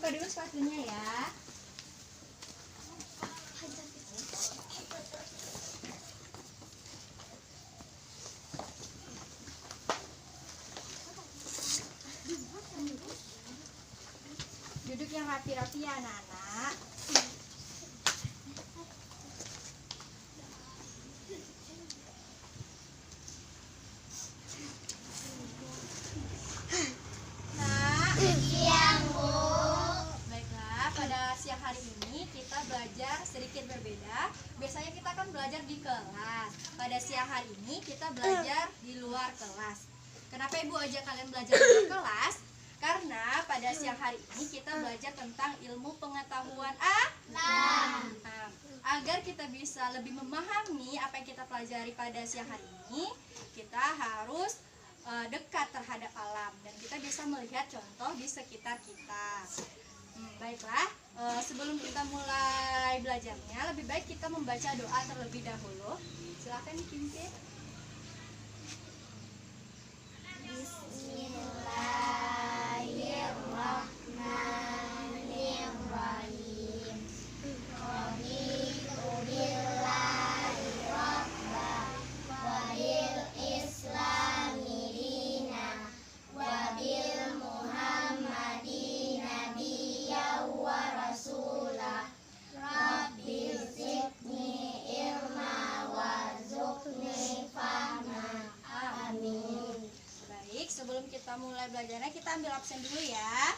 buka dulu sepatunya ya. Duduk yang rapi-rapi ya anak-anak. Hari ini kita belajar sedikit berbeda. Biasanya kita kan belajar di kelas. Pada siang hari ini kita belajar di luar kelas. Kenapa Ibu ajak kalian belajar di luar kelas? Karena pada siang hari ini kita belajar tentang ilmu pengetahuan alam. Agar kita bisa lebih memahami apa yang kita pelajari pada siang hari ini, kita harus dekat terhadap alam dan kita bisa melihat contoh di sekitar kita. Baiklah, sebelum kita mulai belajarnya, lebih baik kita membaca doa terlebih dahulu. Silakan dipimpin. Bismillahirrahmanirrahim. Raditu billahi rabba wa bil islami dina wa bil muhammadi nabiyya wa rasulah. Rabbi zidni ilma warzuqni fahma. Amin. Baik, sebelum kita mulai belajarnya, kita ambil absen dulu ya.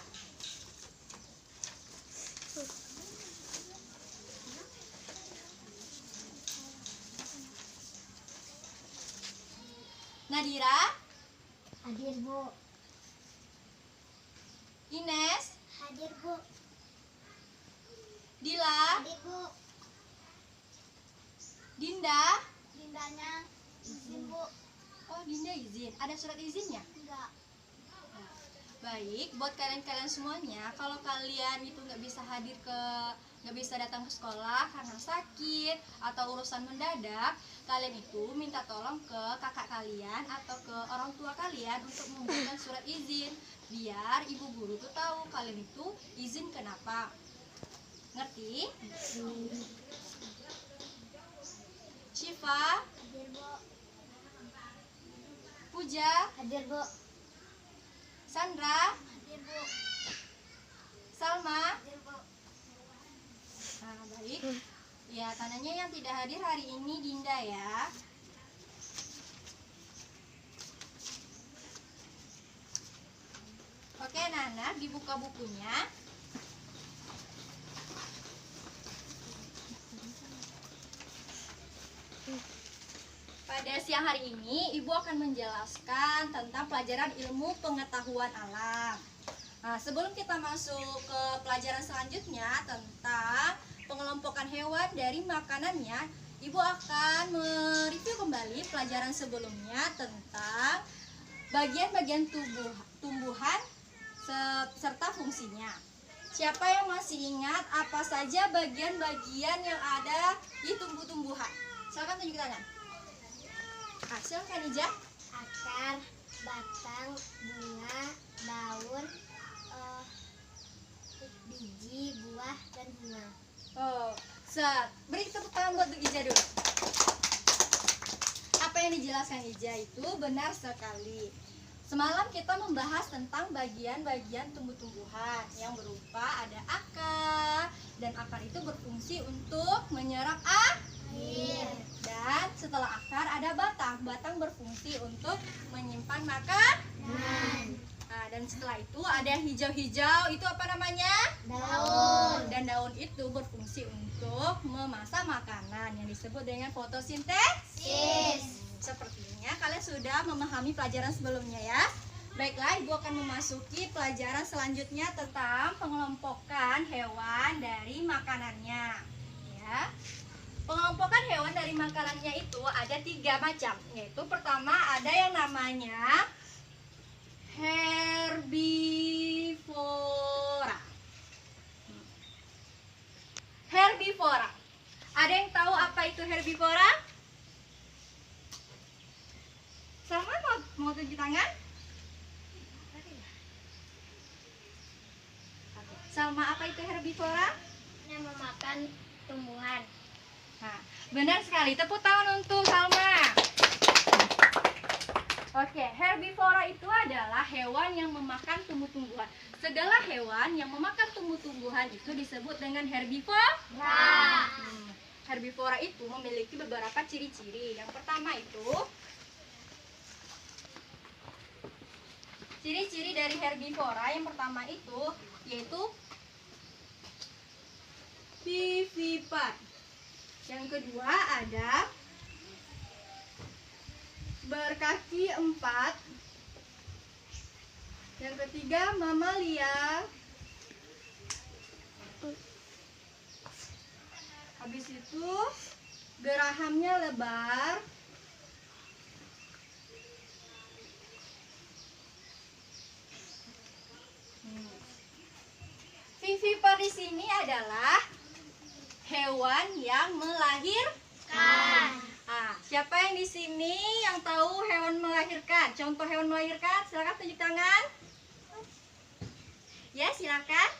Nadira, Hadir Bu. Ines, Hadir Bu. Dila, Hadir Bu. Dinda. Dindanya izin Bu. Oh, Dinda izin. Ada surat izinnya? Enggak. Baik, buat kalian-kalian semuanya, kalau kalian itu nggak bisa datang ke sekolah karena sakit atau urusan mendadak, kalian itu minta tolong ke kakak kalian atau ke orang tua kalian untuk memberikan surat izin, biar ibu guru tuh tahu kalian itu izin kenapa. Ngerti? Syifa, Hadir Bu. Puja, Hadir Bu. Sandra, Hadir Bu. Salma. Hadir Bu. Nah, baik. Ya, tandanya yang tidak hadir hari ini Dinda ya. Oke, Nana, dibuka bukunya. Pada siang hari ini, Ibu akan menjelaskan tentang pelajaran ilmu pengetahuan alam. Nah, sebelum kita masuk ke pelajaran selanjutnya tentang pengelompokan hewan dari makanannya, Ibu akan mereview kembali pelajaran sebelumnya tentang bagian-bagian tumbuhan serta fungsinya. Siapa yang masih ingat apa saja bagian-bagian yang ada di tumbuh-tumbuhan? Silakan tunjuk tangan. Silakan Ija. Akar, batang, bunga, daun, biji, buah, dan bunga. Oh, beri tepuk tangan buat Ija dulu. Apa yang dijelaskan Ija itu benar sekali. Semalam kita membahas tentang bagian-bagian tumbuh-tumbuhan yang berupa ada akar, dan akar itu berfungsi untuk menyerap air. Dan setelah akar ada batang, batang berfungsi untuk menyimpan makanan. Nah, dan setelah itu ada yang hijau-hijau, itu apa namanya? Daun. Dan daun itu berfungsi untuk memasak makanan yang disebut dengan fotosintesis. Sepertinya kalian sudah memahami pelajaran sebelumnya ya. Baiklah, Ibu akan memasuki pelajaran selanjutnya tentang pengelompokan hewan dari makanannya. Ya. Pengelompokan hewan dari makanannya itu ada 3 macam. Yaitu pertama ada yang namanya herbivora. Herbivora. Ada yang tahu apa itu herbivora? Salma mau tunjuk tangan? Salma nama apa itu herbivora? Yang memakan tumbuhan. Nah, benar sekali. Tepuk tangan untuk Salma. Oke, herbivora itu adalah hewan yang memakan tumbuh-tumbuhan. Segala hewan yang memakan tumbuh-tumbuhan itu disebut dengan herbivora. Herbivora itu memiliki beberapa ciri-ciri. Yang pertama itu, ciri-ciri dari herbivora yang pertama itu yaitu vivipar. Yang kedua ada berkaki 4. Yang ketiga mamalia. Habis itu gerahamnya lebar. Vivipar di sini adalah hewan yang melahirkan. Siapa yang di sini yang tahu hewan melahirkan? Contoh hewan melahirkan, silakan tunjuk tangan. Ya, silakan.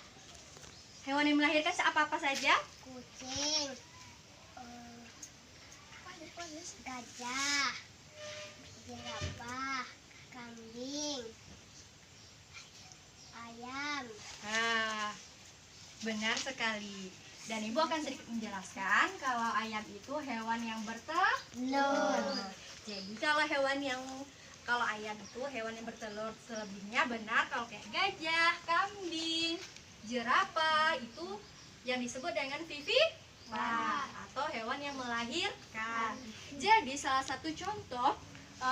Hewan yang melahirkan apa-apa saja? Kucing, gajah, jerapah, kambing, ayam. Benar sekali. Dan Ibu akan sedikit menjelaskan kalau ayam itu hewan yang bertelur. Jadi kalau ayam itu hewan yang bertelur, selebihnya benar kalau kayak gajah, kambing, jerapah itu yang disebut dengan vivipar atau hewan yang melahirkan. Jadi salah satu contoh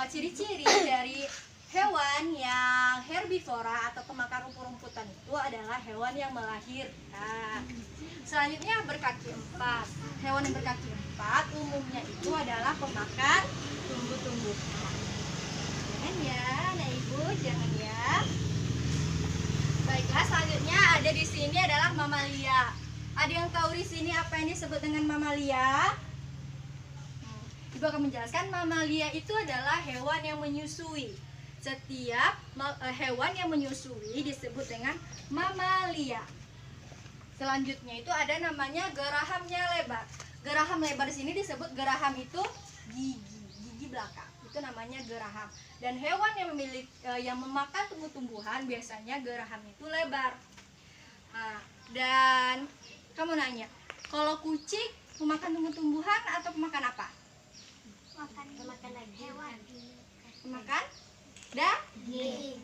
ciri-ciri dari hewan yang herbivora atau pemakan rumput-rumputan itu adalah hewan yang melahirkan. Selanjutnya berkaki 4. Hewan yang berkaki 4 umumnya itu adalah pemakan tumbuh-tumbuhan. Jangan ya, nah Ibu, jangan ya. Baiklah, selanjutnya ada di sini adalah mamalia. Ada yang tahu di sini apa yang disebut dengan mamalia? Ibu akan menjelaskan mamalia itu adalah hewan yang menyusui. Setiap hewan yang menyusui disebut dengan mamalia. Selanjutnya itu ada namanya gerahamnya lebar. Geraham lebar di sini disebut geraham itu gigi belakang. Itu namanya geraham. Dan hewan yang memakan tumbuh-tumbuhan biasanya geraham itu lebar. Dan kamu nanya, kalau kucing memakan tumbuh-tumbuhan atau pemakan apa? Pemakan hewan. Pemakan daging.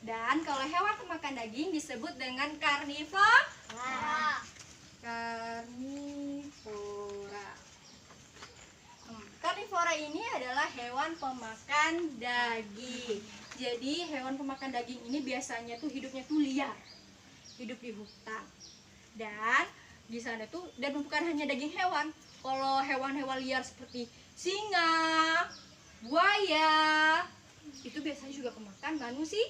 Dan kalau hewan pemakan daging disebut dengan karnivora. Karnivora ini adalah hewan pemakan daging. Jadi hewan pemakan daging ini biasanya tuh hidupnya tuh liar, hidup di hutan. Dan di sana tuh, dan bukan hanya daging hewan. Kalau hewan-hewan liar seperti singa, buaya, itu biasanya juga pemakan manusia.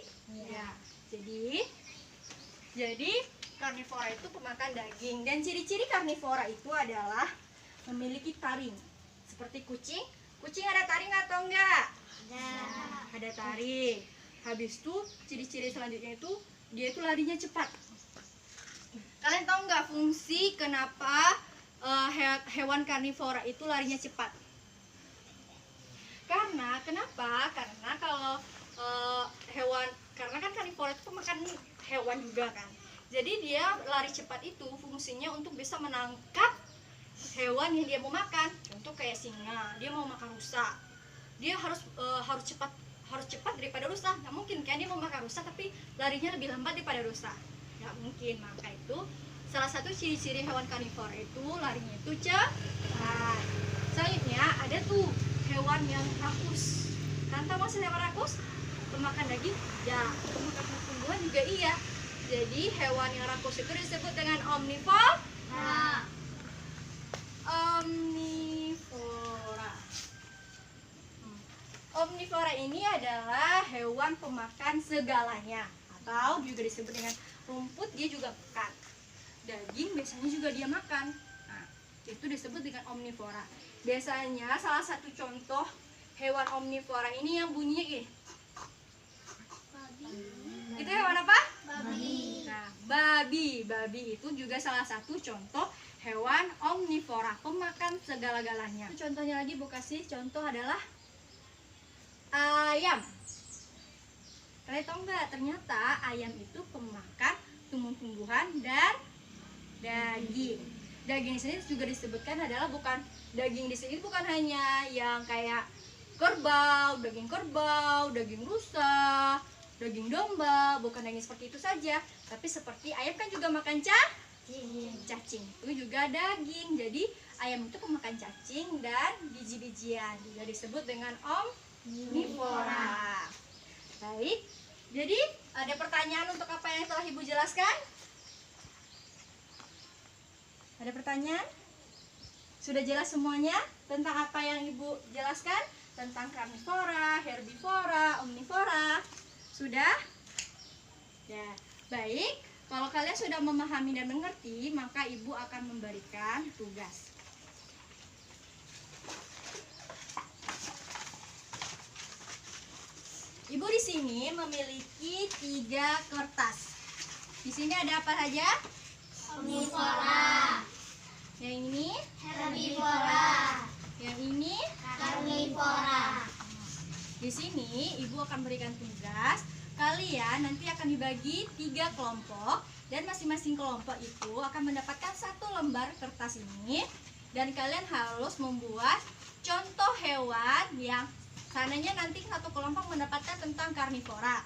Jadi karnivora itu pemakan daging. Dan ciri-ciri karnivora itu adalah memiliki taring. Seperti kucing. Kucing ada taring atau enggak? Ada taring. Habis itu ciri-ciri selanjutnya itu dia itu larinya cepat. Kalian tahu nggak fungsi kenapa hewan karnivora itu larinya cepat? Kenapa? Karena kalau karena kan karnivora itu pemakan hewan juga kan. Jadi dia lari cepat itu fungsinya untuk bisa menangkap hewan yang dia mau makan. Contoh kayak singa, dia mau makan rusa. Dia harus cepat daripada rusa. Nggak mungkin kan dia mau makan rusa tapi larinya lebih lambat daripada rusa. Nggak mungkin. Maka itu salah satu ciri-ciri hewan karnivora itu larinya itu cepat. Selanjutnya ada tuh hewan yang rakus. Kalian tahu maksud hewan rakus? Pemakan daging? Ya, pemakan tumbuhan juga iya. Jadi hewan yang rakus itu disebut dengan omnivora. Omnivora ini adalah hewan pemakan segalanya, atau juga disebut dengan rumput dia juga makan. Daging biasanya juga dia makan. Nah, itu disebut dengan omnivora. Biasanya salah satu contoh hewan omnivora ini yang bunyinya gini. Itu hewan apa? Babi. Nah, babi babi. Babi itu juga salah satu contoh hewan omnivora, pemakan segala-galanya. Contohnya lagi Bu kasih contoh adalah ayam. Kalian tahu nggak, ternyata ayam itu pemakan tumbuh-tumbuhan dan daging. Daging di sini juga disebutkan adalah bukan daging di sini bukan hanya yang kayak kerbau, daging rusa, daging domba, bukan daging seperti itu saja, tapi seperti ayam kan juga makan cacing. Itu juga daging. Jadi ayam itu pemakan cacing dan biji-bijian, juga disebut dengan omnivora. Baik. Jadi ada pertanyaan untuk apa yang telah Ibu jelaskan? Ada pertanyaan? Sudah jelas semuanya tentang apa yang Ibu jelaskan? Tentang karnivora, herbivora, omnivora. Sudah? Ya, baik. Kalau kalian sudah memahami dan mengerti, maka Ibu akan memberikan tugas. Ibu di sini memiliki 3 kertas. Di sini ada apa saja? Omnivora. Yang ini? Herbivora. Yang ini? Karnivora. Di sini Ibu akan berikan tugas. Kalian nanti akan dibagi 3 kelompok dan masing-masing kelompok itu akan mendapatkan 1 lembar kertas ini, dan kalian harus membuat contoh hewan yang sananya nanti satu kelompok mendapatkan tentang karnivora.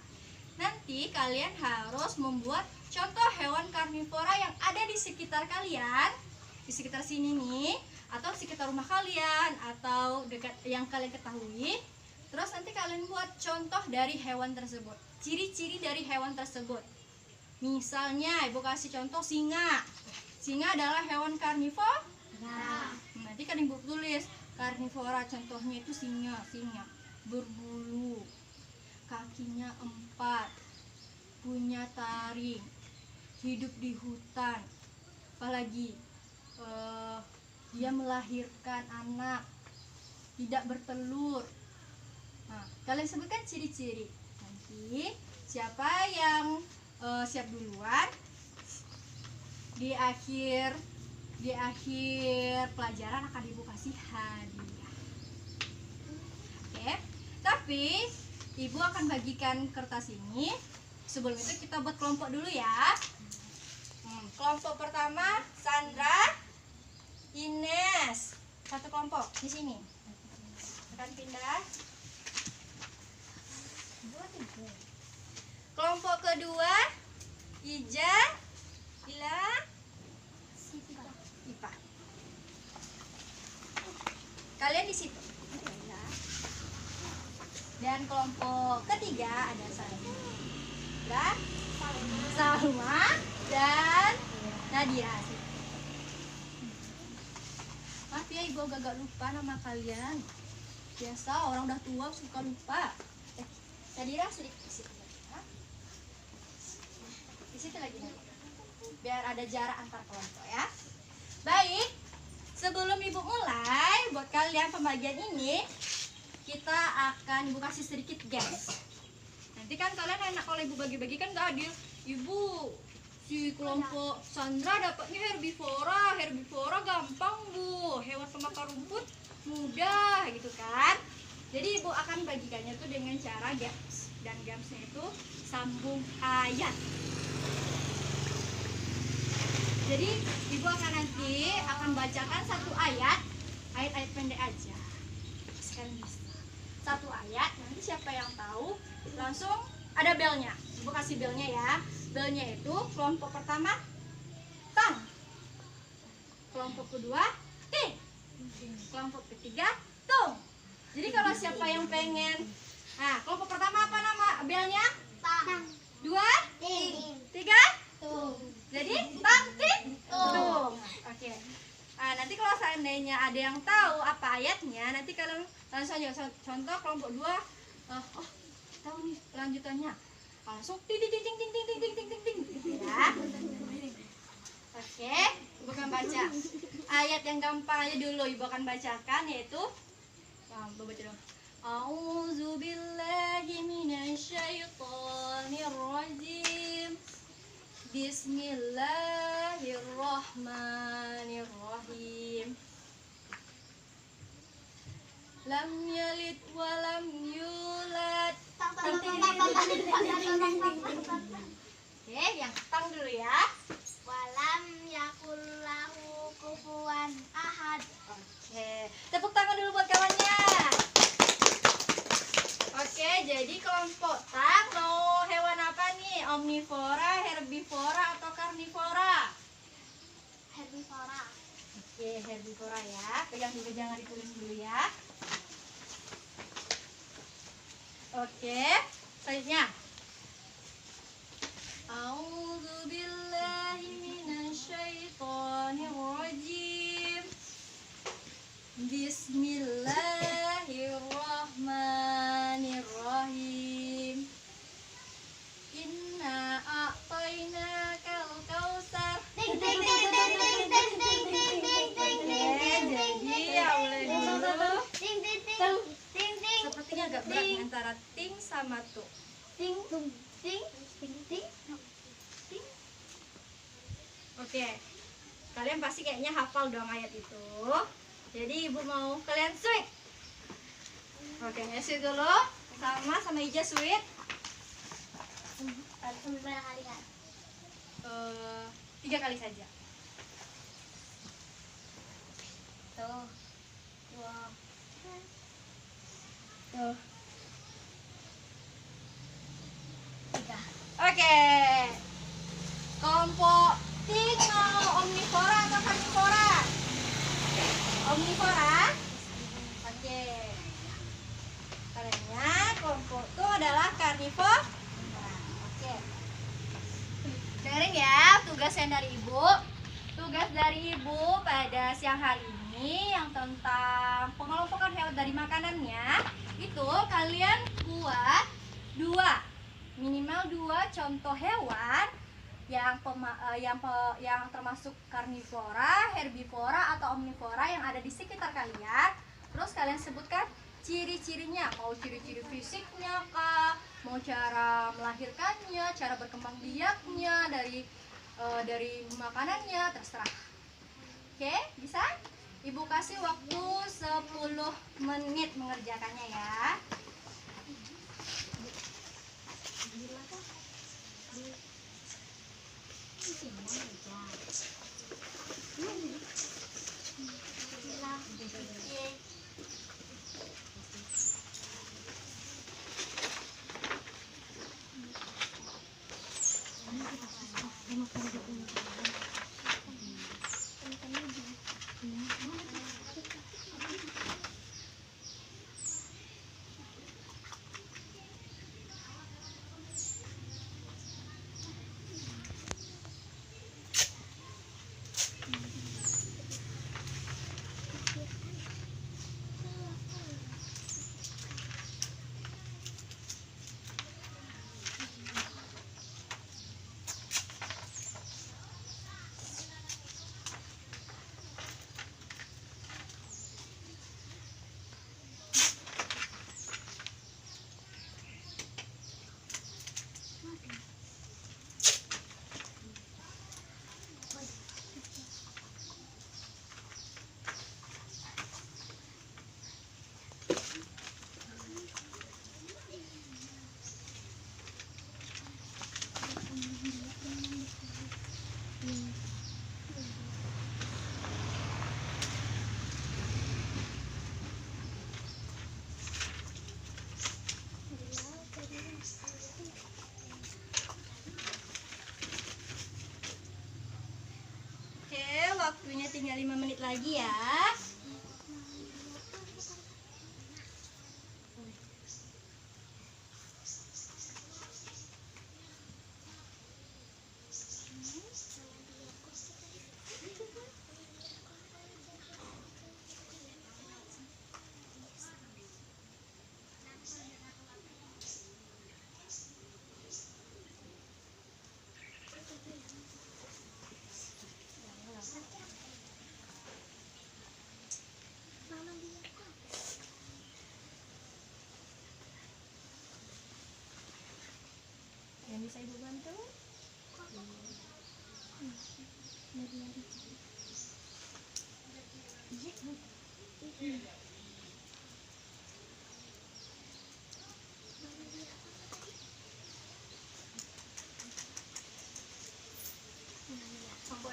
Nanti kalian harus membuat contoh hewan karnivora yang ada di sekitar kalian, di sekitar sini nih, atau sekitar rumah kalian, atau dekat yang kalian ketahui. Terus nanti kalian buat contoh dari hewan tersebut, ciri-ciri dari hewan tersebut. Misalnya Ibu kasih contoh singa. Singa adalah hewan karnivora. Nanti kan Ibu tulis karnivora, contohnya itu singa. Berbulu, kakinya 4, punya taring, hidup di hutan, apalagi dia melahirkan anak, tidak bertelur. Nah, kalian sebutkan ciri-ciri. Nanti siapa yang siap duluan, di akhir pelajaran akan Ibu kasih hadiah. Oke. Tapi Ibu akan bagikan kertas ini. Sebelum itu kita buat kelompok dulu ya. Kelompok pertama Sandra, Ines. Satu kelompok di sini. Akan pindah. Kelompok kedua Ija, Ila, Ipa. Kalian di situ. Dan kelompok ketiga ada Sandra, Salma, dan Nadia. Maaf ya Ibu agak lupa nama kalian. Biasa orang udah tua suka lupa. Nadia sedikit di situ. Di situ lagi. Biar ada jarak antar kelompok ya. Baik. Sebelum Ibu mulai buat kalian pembagian ini, kita akan Ibu kasih sedikit games. Nanti kan kalian enak kalau Ibu bagi-bagi kan gak adil. Ibu, si kelompok Sandra dapatnya herbivora gampang Bu, hewan pemakan rumput mudah gitu kan. Jadi Ibu akan bagikannya tuh dengan cara games, dan gamesnya itu sambung ayat. Jadi Ibu nanti akan bacakan satu ayat pendek aja. Sekarang bisa. Satu ayat, nanti siapa yang tahu langsung ada belnya. Ibu kasih belnya ya. Belnya itu kelompok pertama tang, kelompok kedua ting, kelompok ketiga tung. Jadi kalau siapa yang pengen, nah kelompok pertama apa nama belnya? Tang. 2, Ting. 3, Tung. jadi tang ting Tung. tung. Oke. Nah, nanti kalau seandainya ada yang tahu apa ayatnya, nanti kalian langsung aja. Contoh kelompok 2, tahu nih lanjutannya, langsung ting ting ting ting ting ting ting ting ting gitu ya. Oke, Ibu akan baca ayat yang gampang aja dulu. Ibu akan bacakan, yaitu baca dong. A'udzubillahi minasyaitonir rajim. Bismillahirrahmanirrahim. Lam yalid walam yulad. Oke, yang tang dulu ya. Walam yakul lahu kufuwan ahad. Oke, tepuk tangan dulu buat kawannya. Oke, jadi kelompok tang mau hewan apa nih? Omnivora, herbivora, atau karnivora? Herbivora. Oke, herbivora ya. Pegang juga, jangan ditulis dulu ya. Oke, selanjutnya. A'udzu billahi minasyaitonir rajim. Bismillahirrahmanirrahim. Inna a'tainakal kautsar. Ting ting ting ting ting ting ting ting ting ting ting. Jadi ya mulai dulu. Ting ting ting ting ting. Sepertinya agak berat nih antara ting sama tu. Ting ting ting ting ting. Oke, kalian pasti kayaknya hafal dong ayat itu. Jadi ibu mau kalian sweet. Oke, sweet dulu. Sama Ija sweet. Sampai berapa kali kan? 3 kali saja. Tuh. Dua. Tuh. Tiga. Oke. Kelompok ting mau omnivora atau karnivora? Omnivora. Oke. Karena kelompok itu adalah karnivora. Oke. Dengerin ya tugasnya dari ibu. Tugas dari ibu pada siang hari ini yang tentang pengelompokan hewan dari makanannya, itu kalian buat minimal 2 contoh hewan yang termasuk karnivora, herbivora, atau omnivora yang ada di sekitar kalian. Terus kalian sebutkan ciri-cirinya, mau ciri-ciri fisiknya kah, mau cara melahirkannya, cara berkembang biaknya, dari makanannya, terserah. Oke, bisa? Ibu kasih waktu 10 menit mengerjakannya ya. Waktunya tinggal 5 menit lagi ya. Yang bisa ibu bantu? Kelompok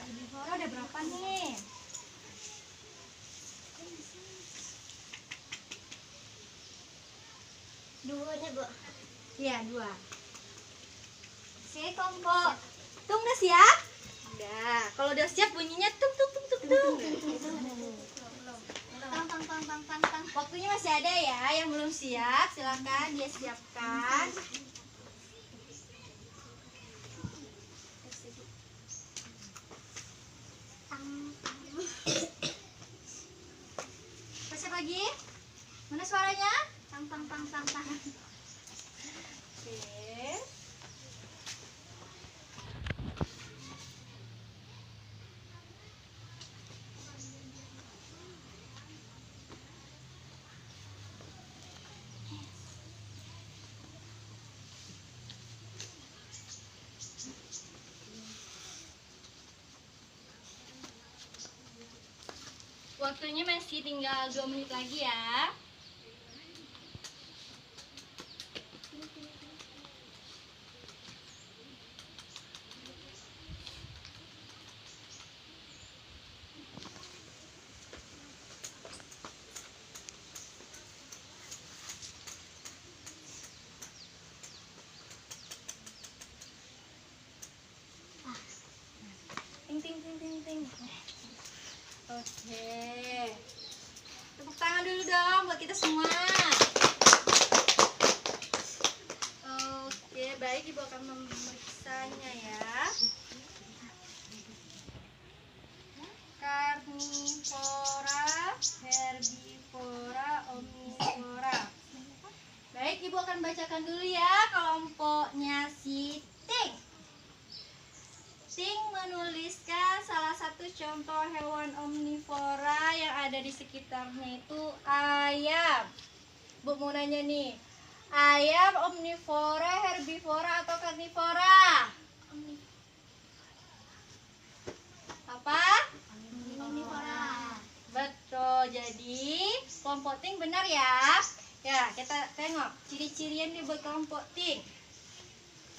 herbivora ada berapa nih? Dua nih, Bu. Iya, 2. Sini kelompok tung udah siap? Udah. Kalau udah siap bunyinya tung tung tung tung tung. Tang tang tang tang tang tang. Waktunya masih ada ya, yang belum siap silakan dia siapkan. Siap lagi? Mana suaranya? Tang tang tang tang tang. Oke. Waktunya masih tinggal 2 menit lagi ya. Ting ting ting ting ting. Oke. Tepuk tangan dulu dong buat kita semua. Oke, baik, Ibu akan memeriksanya ya. Karnivora, herbivora, omnivora. Baik, Ibu akan bacakan dulu ya kelompoknya si Ting. Ting menuliskan salah satu contoh hewan omnivora yang ada di sekitarnya itu ayam. Bu mau nanya nih, ayam omnivora, herbivora atau karnivora? Apa? Omnivora. Betul, jadi kelompok Ting benar ya. Ya, kita tengok ciri-cirian nih buat kelompok Ting.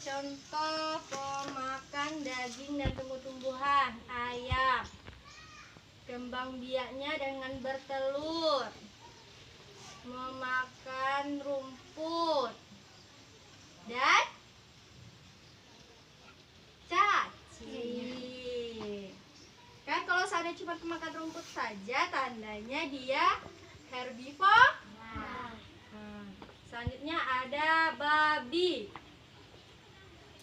Contoh pemakan daging dan tumbuh-tumbuhan, ayam. Kembang biaknya dengan bertelur. Memakan rumput. Dan cacing. Kan kalau seandainya cuma pemakan rumput saja, tandanya dia herbivora. Selanjutnya ada babi.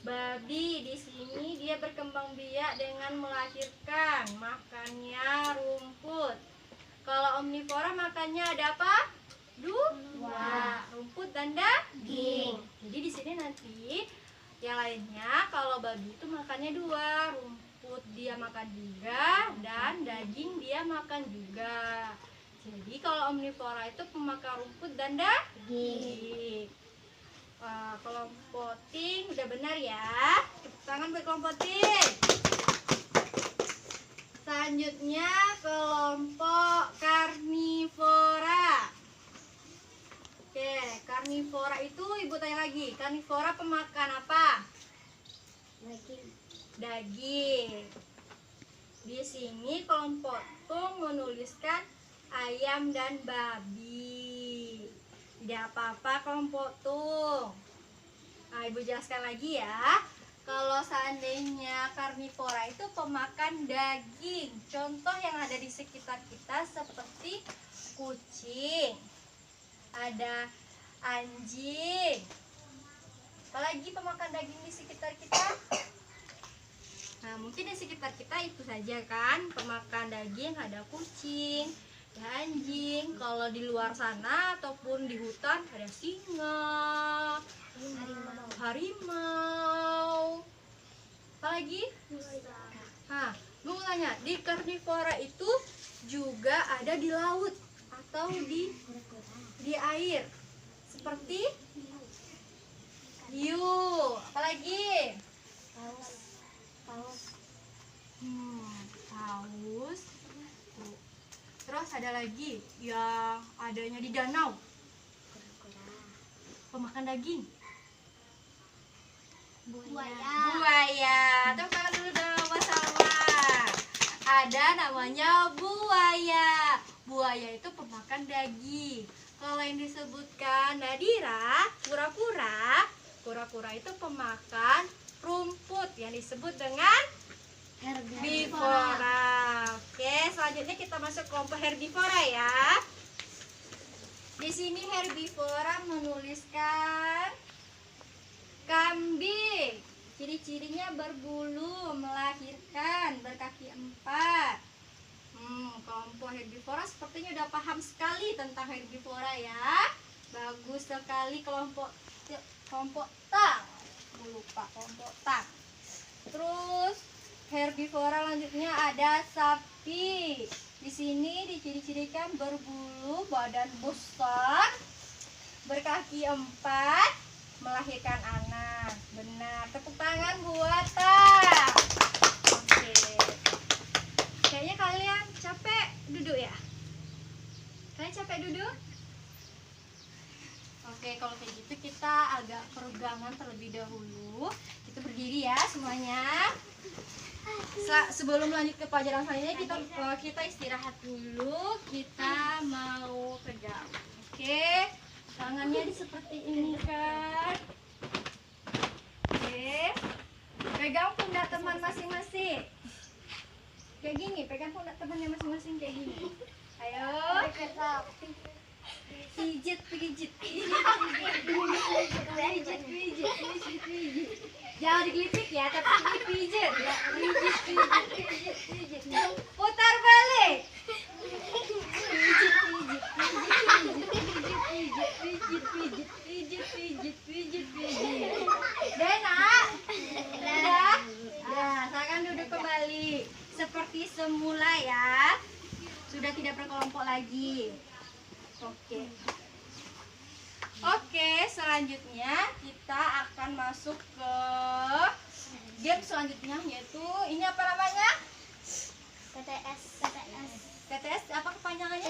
Babi di sini dia berkembang biak dengan melahirkan, makannya rumput. Kalau omnivora makannya ada apa? 2, rumput dan daging. Jadi di sini nanti yang lainnya kalau babi itu makannya 2, rumput dia makan juga dan daging dia makan juga. Jadi kalau omnivora itu pemakan rumput dan daging. Kelompok Ting udah benar ya. Tepuk tangan buat kelompok Ting. Selanjutnya kelompok karnivora. Oke, karnivora itu Ibu tanya lagi, karnivora pemakan apa? Daging. Di sini kelompok Tung menuliskan ayam dan babi. Tidak apa-apa kelompok Tung. Nah, Ibu jelaskan lagi ya. Kalau seandainya karnivora itu pemakan daging. Contoh yang ada di sekitar kita seperti kucing, ada anjing. Apalagi pemakan daging di sekitar kita? Nah, mungkin di sekitar kita itu saja kan. Pemakan daging ada kucing, ada anjing. Kalau di luar sana ataupun di hutan ada singa, harimau. Apalagi? Nah, gue mau tanya, di karnivora itu juga ada di laut atau di air. Seperti hiu. Apalagi? ada lagi yang adanya di danau. Pemakan daging. Buaya. Tepuk tangan dulu dong sama-sama. Ada namanya buaya. Buaya itu pemakan daging. Kalau yang disebutkan Nadira, kura-kura. Kura-kura itu pemakan rumput yang disebut dengan herbivora. Oke, selanjutnya kita masuk kelompok herbivora ya. Di sini herbivora menuliskan kambing. Ciri-cirinya berbulu, melahirkan, berkaki 4. Kelompok herbivora sepertinya udah paham sekali tentang herbivora ya. Bagus sekali kelompok tang. Lupa kelompok tang. Terus herbivora lanjutnya ada sapi. Di sini diciri-cirikan berbulu, badan besar, berkaki 4, melahirkan anak. Benar. Tepuk tangan buat tang. Oke. Kayaknya kalian capek duduk ya? Kalian capek duduk? Oke, kalau kayak gitu kita agak peregangan terlebih dahulu. Kita berdiri ya semuanya. Sebelum lanjut ke pelajaran selanjutnya kita istirahat dulu. Kita mau pegang. Oke, tangannya seperti ini kan. Oke, pegang pundak teman masing-masing. Kayak gini, pegang pundak temannya masing-masing kayak gini. Ayo. Pijit. Jangan digelitik ya, tapi dipijit ya. Pijit. Putar balik. Pijit. Dena, udah? Nah, silakan duduk kembali. Seperti semula ya. Sudah tidak berkelompok lagi. Oke, selanjutnya kita akan masuk ke game selanjutnya, yaitu ini apa namanya? TTS apa kepanjangannya?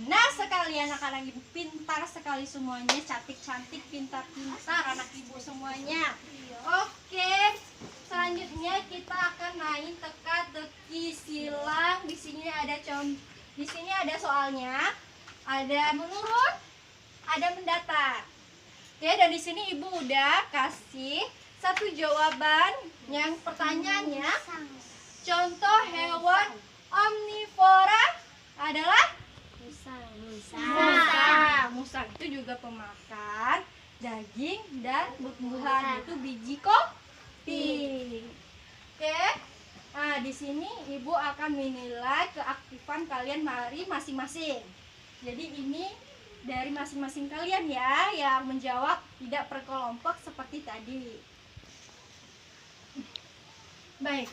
Nah, sekalian anak-anak ibu pintar sekali semuanya, cantik, pintar anak ibu semuanya. Oke, selanjutnya kita akan main teka-teki silang. Di sini ada soalnya, ada menurun, ada mendatar. Oke, dan di sini ibu udah kasih satu jawaban. Yang pertanyaannya, contoh hewan omnivora adalah musang. Itu juga pemakan daging dan buah-buahan, itu biji kopi. Oke. Nah, di sini ibu akan menilai keaktifan kalian masing-masing. Jadi ini dari masing-masing kalian ya, yang menjawab tidak per kelompok seperti tadi. Baik.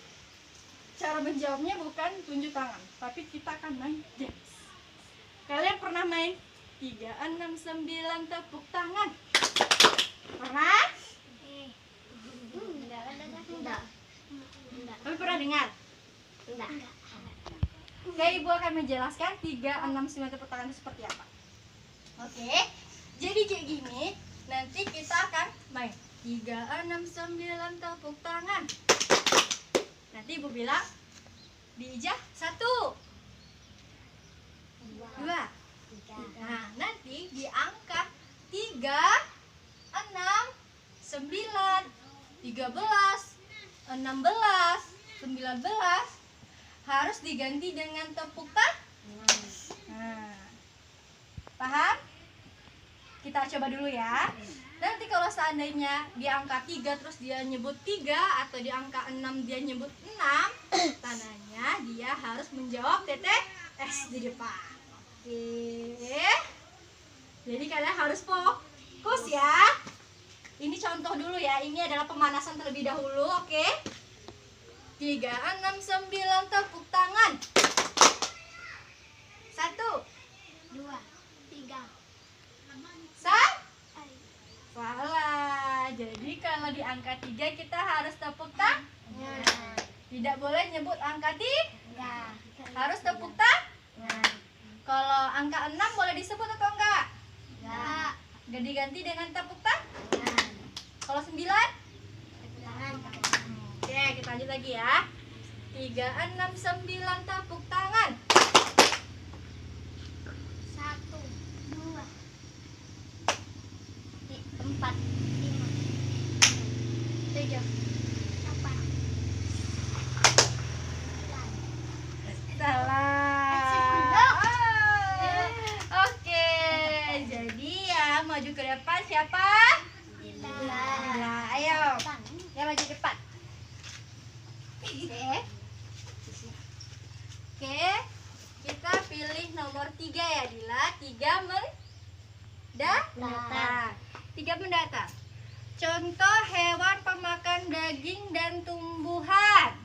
Cara menjawabnya bukan tunjuk tangan, tapi kita akan main games. Kalian pernah main 3, 6, 9 tepuk tangan? Pernah? Enggak. Tapi pernah dengar? Enggak. Oke, ibu akan menjelaskan 3, 6, 9 tepuk tangan itu seperti apa. Oke, jadi kayak gini. Nanti kita akan main 3, 6, 9 tepuk tangan. Nanti ibu bilang di ijah 1, 2. Nah, nanti diangkat 3, 6, 9, 13, 16, 19 harus diganti dengan tepuk tangan. Nah, paham? Kita coba dulu ya. Nanti kalau seandainya di angka 3 terus dia nyebut 3, atau di angka 6 dia nyebut 6, tandanya dia harus menjawab TTS di depan. Oke. Jadi kalian harus fokus ya. Ini contoh dulu ya. Ini adalah pemanasan terlebih dahulu, oke? 3, 6, 9 tepuk tangan. 1, 2, 3. Salah. Jadi kalau di angka 3 kita harus tepuk tangan. Tidak boleh nyebut angka 3. Harus tepuk tangan. Kalau angka 6 boleh disebut atau enggak? Enggak. Gak diganti dengan tepuk tangan. Kalau 9? Oke, kita lanjut lagi ya. 3, 6, 9 tepuk tangan. 1, 2, 4, 5, 7, 8, 9. Salah. Oke, jadi ya maju ke depan siapa? Nah, ayo. Ya maju cepat. Oke, kita pilih nomor 3 ya Dila. 3 mendatar. 3 mendatar. Contoh hewan pemakan daging dan tumbuhan.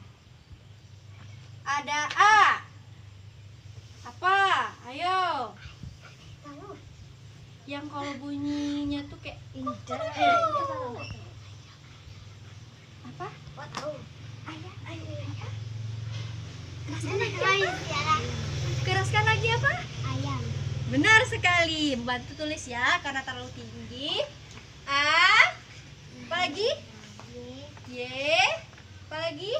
Ada A. Apa? Ayo. Yang kalau bunyinya tuh kayak apa? Ayam. Keraskan lagi apa? Ayam. Benar sekali. Bantu tulis ya karena terlalu tinggi. A. Apa lagi? Y. Apa lagi?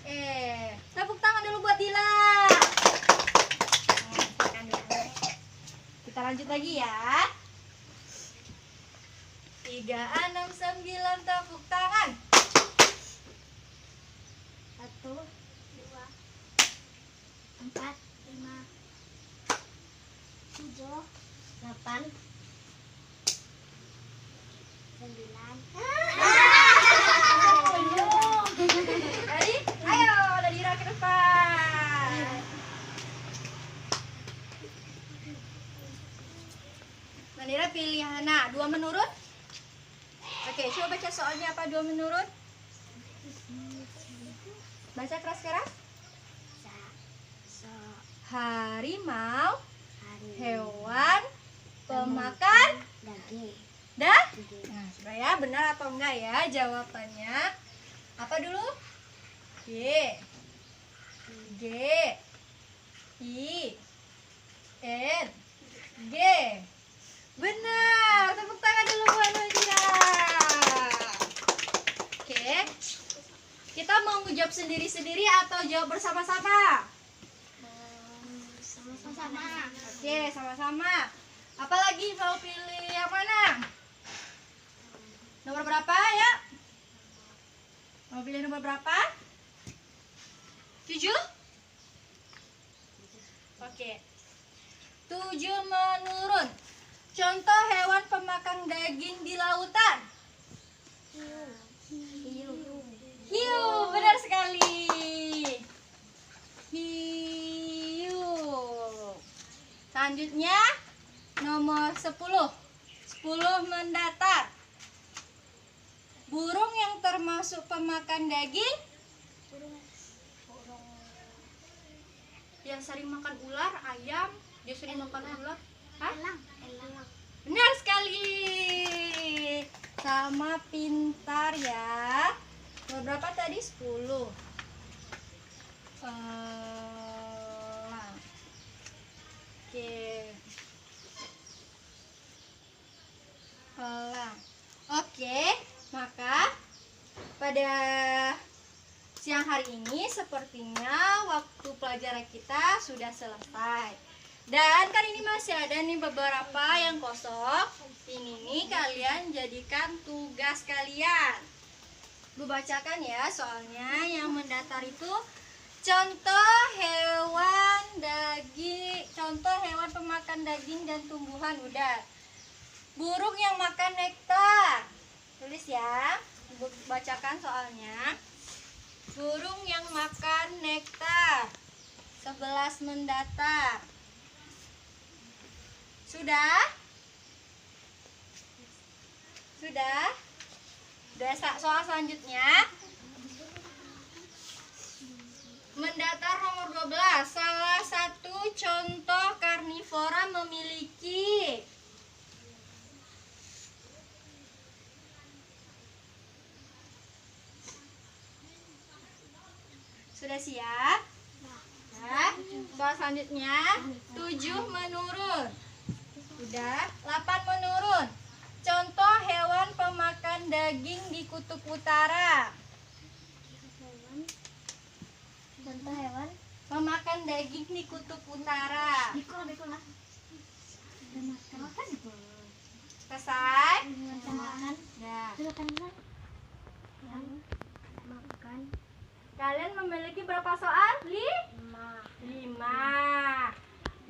E. Tepuk tangan dulu buat Dila. Kita lanjut lagi ya. 3, 6, 9 tepuk tangan. 1, 2, 4, 5, 7, 8, 9. Ready? Ayo, Nadira ke depan. Nadira pilih Hana. 2 menurut? Oke, coba baca soalnya apa 2 menurut? Baca keras-keras. Harimau, hewan pemakan daging. Nah, sudah ya, benar atau enggak ya jawabannya? Apa dulu? G. I. N. G. Benar. Tepuk tangan dulu buat Nadira. Oke. Kita mau ngejawab sendiri-sendiri atau jawab bersama-sama? Sama-sama. Oke, sama-sama. Apalagi mau pilih yang mana? Nomor berapa ya? Mau pilih nomor berapa? 7? Oke. 7 menurun. Contoh hewan pemakan daging di lautan. Hiu, benar sekali. Hiu. Selanjutnya nomor 10. 10 mendatar. Burung yang termasuk pemakan daging, yang sering makan ular, ayam, dia sering makan ular. Hah? Elang. Benar sekali. Sama pintar ya. Berapa tadi? 10. Oke. Elang. Oke, maka pada siang hari ini sepertinya waktu pelajaran kita sudah selesai. Dan kan ini masih ada nih beberapa yang kosong. Ini nih kalian jadikan tugas kalian. Bu bacakan ya soalnya yang mendatar itu contoh hewan pemakan daging dan tumbuhan udah. Burung yang makan nektar. Tulis ya. Bu bacakan soalnya. Burung yang makan nektar. 11 mendatar. Sudah? Sudah? Soal selanjutnya. Mendatar nomor 12. Salah satu contoh karnivora memiliki. Sudah siap? Ya. Soal selanjutnya 7 menurun. Udah, 8 menurun. Contoh hewan pemakan daging di kutub utara. Contoh hewan. Memakan daging di kutub utara. Selesai? Makan. Ya. Makan. Kalian memiliki berapa soal? 5.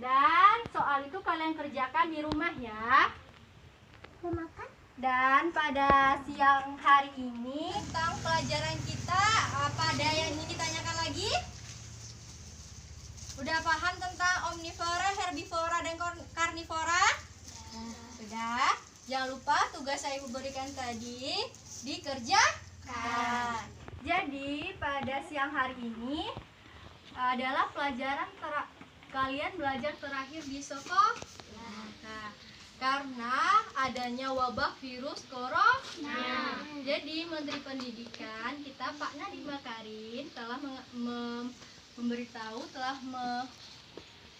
Dan soal itu kalian kerjakan di rumah ya. Makan. Dan pada siang hari ini tentang pelajaran kita, apa ada yang ingin ditanyakan lagi? Udah paham tentang omnivora, herbivora, dan karnivora? Sudah. Jangan lupa tugas saya berikan tadi dikerjakan. Jadi pada siang hari ini adalah pelajaran kalian belajar terakhir di sekolah. Nah, karena adanya wabah virus corona. Jadi Menteri Pendidikan kita Pak Nadiem Makarim telah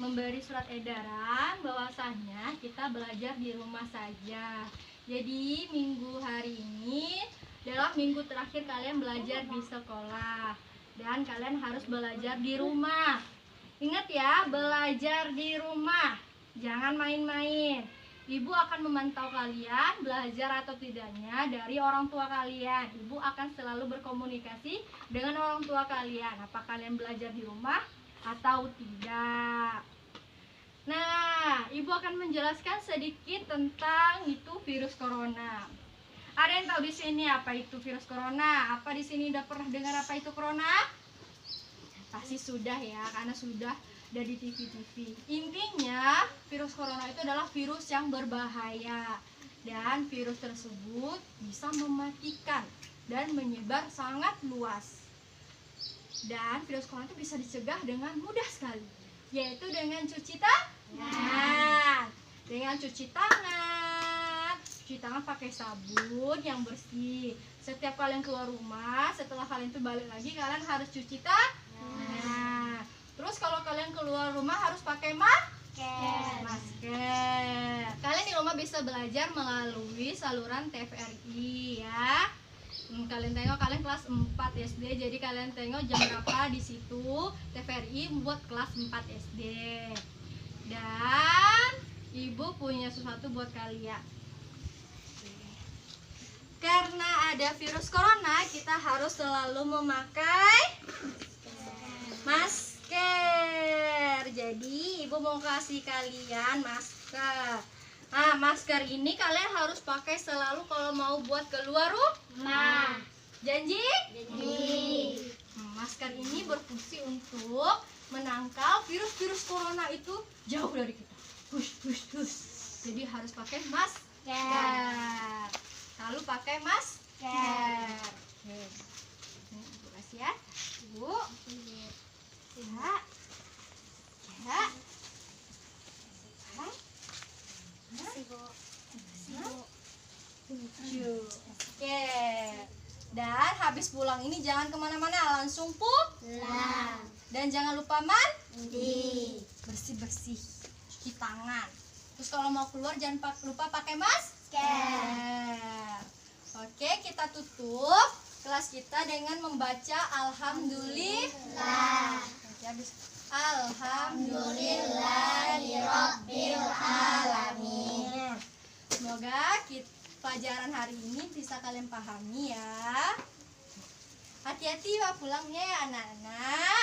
memberi surat edaran bahwasannya kita belajar di rumah saja. Jadi minggu hari ini adalah minggu terakhir kalian belajar di sekolah dan kalian harus belajar di rumah. Ingat ya, belajar di rumah, jangan main-main. Ibu akan memantau kalian belajar atau tidaknya dari orang tua kalian. Ibu akan selalu berkomunikasi dengan orang tua kalian. Apa kalian belajar di rumah atau tidak? Nah, ibu akan menjelaskan sedikit tentang itu virus corona. Ada yang tahu di sini apa itu virus corona? Apa di sini udah pernah dengar apa itu corona? Pasti sudah ya, karena sudah ada di TV-TV. Intinya, virus corona itu adalah virus yang berbahaya. Dan virus tersebut bisa mematikan dan menyebar sangat luas. Dan virus corona itu bisa dicegah dengan mudah sekali, yaitu dengan cuci tangan. Dengan cuci tangan pakai sabun yang bersih. Setiap kalian keluar rumah, setelah kalian tuh balik lagi, kalian harus cuci tangan. Terus kalau kalian keluar rumah harus pakai masker. Kalian di rumah bisa belajar melalui saluran TVRI ya. Kalian tengok, kalian kelas 4 SD, jadi kalian tengok jam berapa di situ TVRI membuat kelas 4 SD. Dan ibu punya sesuatu buat kalian. Karena ada virus corona, kita harus selalu memakai masker. Jadi ibu mau kasih kalian masker. Nah, masker ini kalian harus pakai selalu kalau mau buat keluar rumah. Janji? Masker ini berfungsi untuk menangkal virus-virus corona itu jauh dari kita. Jadi harus pakai masker. Lalu pakai masker. Oke. Ini ibu kasih ya. Ibu. Ya. Oke. Dan habis pulang ini jangan kemana-mana, langsung pulang. Dan jangan lupa mandi, bersih-bersih, cuci tangan. Terus kalau mau keluar jangan lupa pakai masker. Oke, kita tutup kelas kita dengan membaca Alhamdulillah. Alhamdulillahirabbil alamin. Semoga pelajaran hari ini bisa kalian pahami ya. Hati-hati ya pulangnya ya anak-anak.